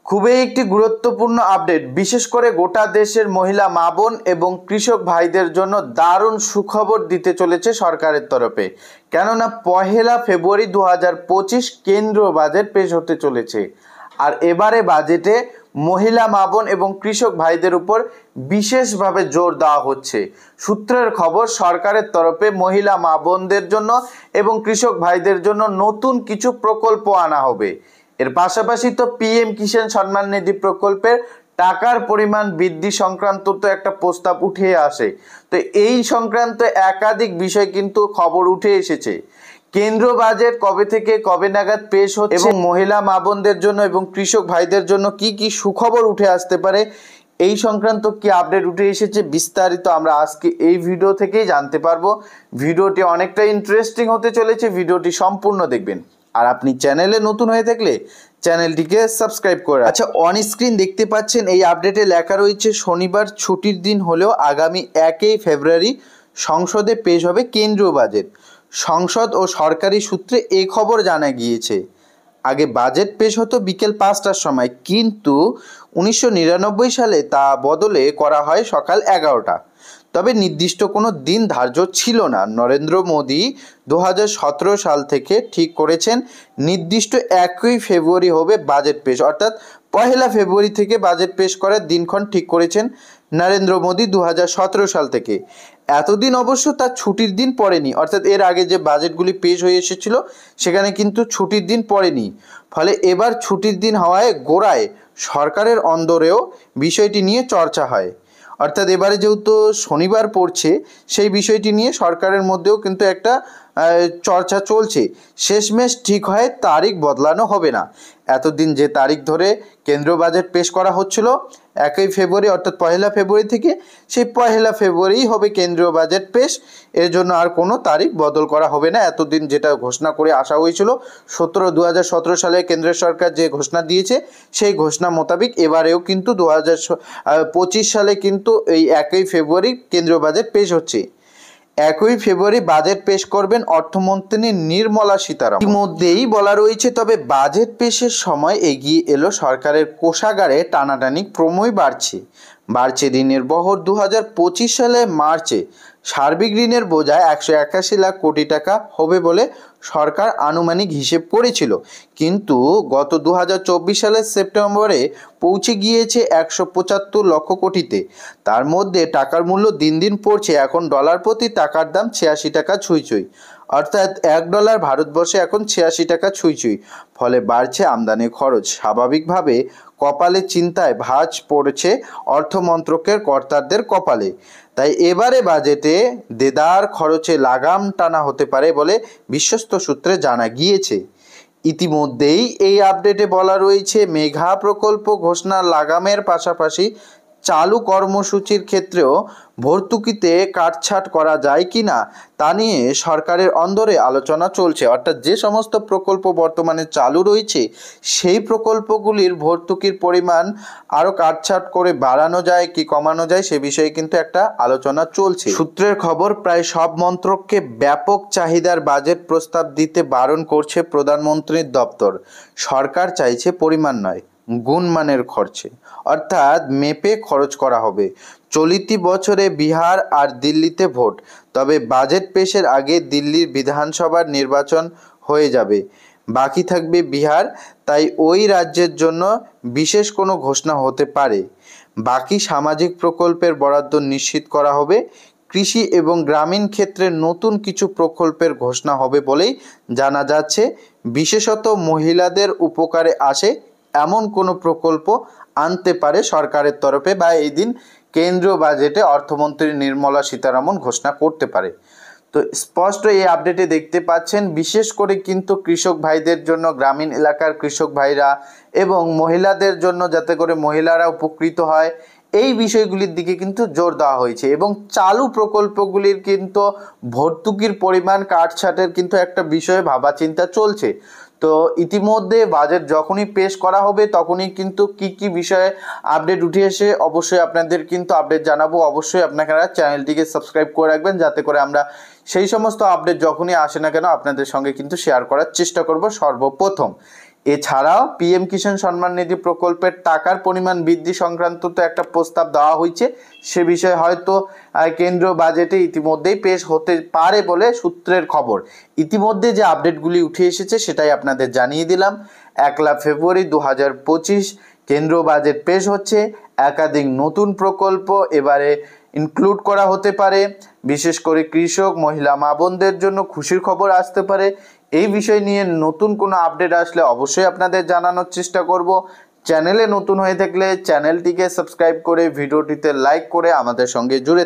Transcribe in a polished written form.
খুবই একটি গুরুত্বপূর্ণ আপডেট, বিশেষ করে গোটা দেশের মহিলা মা বোন এবং কৃষক ভাইদের জন্য দারুণ সুখবর দিতে চলেছে সরকারের তরফে। কেননা 1 ফেব্রুয়ারি 2025 কেন্দ্রীয় বাজেট পেশ হতে চলেছে। আর এবারে বাজেটে মহিলা মা বোন এবং কৃষক ভাইদের উপর বিশেষভাবে জোর দেওয়া হচ্ছে। সূত্রের খবর, সরকারের তরফে মহিলা মা বোনদের জন্য এবং কৃষক ভাইদের জন্য নতুন কিছু প্রকল্প আনা হবে। এর পাশাপাশি তো পিএম কিষাণ সম্মান নিধি প্রকল্পের টাকার পরিমাণ বৃদ্ধি সংক্রান্ত তো একটা প্রস্তাব উঠে আসে। তো এই সংক্রান্ত একাধিক বিষয় কিন্তু খবর উঠে এসেছে। কেন্দ্র বাজেট কবে থেকে কবে নাগাদ পেশ হচ্ছে এবং মহিলা মা বোনদের জন্য এবং কৃষক ভাইদের জন্য কি কি সুখবর উঠে আসতে পারে, এই সংক্রান্ত কি আপডেট উঠে এসেছে বিস্তারিত আমরা আজকে এই ভিডিও থেকেই জানতে পারবো। ভিডিওটি অনেকটা ইন্টারেস্টিং হতে চলেছে, ভিডিওটি সম্পূর্ণ দেখবেন। আর আপনি চ্যানেলে নতুন হয়ে থাকলে চ্যানেলটিকে সাবস্ক্রাইব করে। আচ্ছা, অন স্ক্রিন দেখতে পাচ্ছেন এই আপডেটে লেখা রয়েছে শনিবার ছুটির দিন হলেও আগামী 1 ফেব্রুয়ারি সংসদে পেশ হবে কেন্দ্রীয় বাজেট। সংসদ ও সরকারি সূত্রে এই খবর জানা গিয়েছে। আগে বাজেট পেশ হতো বিকেল 5টার সময়, কিন্তু 1999 সালে তা বদলে করা হয় সকাল 11টা। তবে নির্দিষ্ট কোনো দিন ধার্য ছিল না। নরেন্দ্র মোদী 2017 সাল থেকে ঠিক করেছেন নির্দিষ্ট 1 ফেব্রুয়ারি হবে বাজেট পেশ, অর্থাৎ 1 ফেব্রুয়ারি থেকে বাজেট পেশ করার দিনক্ষণ ঠিক করেছেন নরেন্দ্র মোদী 2017 সাল থেকে। এতদিন অবশ্য তার ছুটির দিন পড়েনি, অর্থাৎ এর আগে যে বাজেটগুলি পেশ হয়ে এসেছিল সেখানে কিন্তু ছুটির দিন পড়েনি। ফলে এবার ছুটির দিন হওয়ায় গোড়ায় সরকারের অন্দরেও বিষয়টি নিয়ে চর্চা হয়। অর্থাৎ এবারে যেহেতু শনিবার পড়ছে, সেই বিষয়টি নিয়ে সরকারের মধ্যেও কিন্তু একটা চর্চা চলছে। শেষমেশ ঠিক হয় তারিখ বদলানো হবে না। এতদিন যে তারিখ ধরে কেন্দ্রীয় বাজেট পেশ করা হচ্ছিল 1 ফেব্রুয়ারি অর্থাৎ 1 ফেব্রুয়ারি থেকে, সেই 1 ফেব্রুয়ারি হবে কেন্দ্রীয় বাজেট পেশ। এর জন্য আর কোনো তারিখ বদল করা হবে না। এতদিন যেটা ঘোষণা করে আসা হয়েছিল 2017 সালে কেন্দ্রের সরকার যে ঘোষণা দিয়েছে, সেই ঘোষণা মোতাবেক এবারেও কিন্তু 2025 সালে কিন্তু এই 1 ফেব্রুয়ারি কেন্দ্রীয় বাজেট পেশ হচ্ছে। 1 ফেব্রুয়ারি বাজেট পেশ করবেন অর্থমন্ত্রী নির্মলা সীতারামন। ইতিমধ্যেই বলা রয়েছে, তবে বাজেট পেশের সময় এগিয়ে এলো সরকারের কোষাগারে টানাটানি ক্রমই বাড়ছে ঋণের বহর। 2025 সালে মার্চে সার্বিক ঋণের বোঝায় 181 লাখ কোটি টাকা হবে বলে সরকার আনুমানিক হিসেব করেছিল, কিন্তু গত 2024 সালের সেপ্টেম্বরে পৌঁছে গিয়েছে 175 লক্ষ কোটিতে। তার মধ্যে টাকার মূল্য দিন দিন পড়ছে। এখন ডলার প্রতি টাকার দাম 86 টাকা ছুঁই, অর্থাৎ $1 ভারতবর্ষে এখন 86 টাকা ছুঁই। ফলে বাড়ছে আমদানি খরচ। স্বাভাবিকভাবে কপালে চিন্তায় ভাঁজ পড়ছে অর্থমন্ত্রকের কর্তাদের কপালে। তাই এবারে বাজেটে দেদার খরচে লাগাম টানা হতে পারে বলে বিশ্বস্ত সূত্রে জানা গিয়েছে। ইতিমধ্যেই এই আপডেটে বলা রয়েছে, মেঘা প্রকল্প ঘোষণার লাগামের পাশাপাশি চালু কর্মসূচির ক্ষেত্রেও ভর্তুকিতে কাটছাট করা যায় কিনা তা নিয়ে সরকারের অন্দরে আলোচনা চলছে। অর্থাৎ যে সমস্ত প্রকল্প বর্তমানে চালু রয়েছে, সেই প্রকল্পগুলির ভর্তুকির পরিমাণ আরও কাটছাট করে বাড়ানো যায় কি কমানো যায় সে বিষয়ে কিন্তু একটা আলোচনা চলছে। সূত্রের খবর, প্রায় সব মন্ত্রককে ব্যাপক চাহিদার বাজেট প্রস্তাব দিতে বারণ করছে প্রধানমন্ত্রীর দপ্তর। সরকার চাইছে পরিমাণ নয়, গুণমানের খরচে, অর্থাৎ মেপে খরচ করা হবে। চলতি বছরে বিহার আর দিল্লিতে ভোট, তবে বাজেট পেশের আগে দিল্লির বিধানসভার নির্বাচন হয়ে যাবে, বাকি থাকবে বিহার। তাই ওই রাজ্যের জন্য বিশেষ কোনো ঘোষণা হতে পারে। বাকি সামাজিক প্রকল্পের বরাদ্দ নিশ্চিত করা হবে। কৃষি এবং গ্রামীণ ক্ষেত্রে নতুন কিছু প্রকল্পের ঘোষণা হবে বলেই জানা যাচ্ছে। বিশেষত মহিলাদের উপকারে আসে এমন কোনো প্রকল্প আনতে পারে সরকারের তরফে, বা এই দিন কেন্দ্রীয় বাজেটে অর্থমন্ত্রী নির্মলা সীতারামন ঘোষণা করতে পারে। তো স্পষ্ট এই আপডেটে দেখতে পাচ্ছেন, বিশেষ করে কিন্তু কৃষক ভাইদের জন্য, গ্রামীণ এলাকার কৃষক ভাইরা এবং মহিলাদের জন্য, যাতে করে মহিলারা উপকৃত হয়, এই বিষয়গুলির দিকে কিন্তু জোর দেওয়া হয়েছে। এবং চালু প্রকল্পগুলির কিন্তু ভর্তুকির পরিমাণ কাটছাটের কিন্তু একটা বিষয়ে ভাবাচিন্তা চলছে। তো ইতিমধ্যে বাজেট যখনই পেশ করা হবে তখনই কিন্তু কি বিষয়ে আপডেট উঠে এসে অবশ্যই আপনাদের কিন্তু আপডেট জানাবো। অবশ্যই আপনারা চ্যানেলটিকে সাবস্ক্রাইব করে রাখবেন, যাতে করে আমরা সেই সমস্ত আপডেট যখনই আসে না কেন আপনাদের সঙ্গে কিন্তু শেয়ার করার চেষ্টা করব সর্বপ্রথম। এছাড়াও পিএম কিষাণ সম্মান নিধি প্রকল্পের টাকার পরিমাণ বৃদ্ধি সংক্রান্ত তো একটা প্রস্তাব দেওয়া হয়েছে, সে বিষয়ে হয়তো কেন্দ্রীয় বাজেটে ইতিমধ্যেই পেশ হতে পারে বলে সূত্রের খবর। ইতিমধ্যে যে আপডেটগুলি উঠে এসেছে সেটাই আপনাদের জানিয়ে দিলাম। 1 ফেব্রুয়ারি 2025 কেন্দ্রীয় বাজেট পেশ হচ্ছে। একাধিক নতুন প্রকল্প এবারে ইনক্লুড করা হতে পারে। বিশেষ করে কৃষক, মহিলা, মা বোনদের জন্য খুশির খবর আসতে পারে। এই বিষয় নিয়ে নতুন কোনো আপডেট আসলে অবশ্যই আপনাদের জানানোর চেষ্টা করব। চ্যানেলে নতুন হয়ে থাকলে চ্যানেলটিকে সাবস্ক্রাইব করে ভিডিওটিতে লাইক করে আমাদের সঙ্গে জুড়ে থাকুন।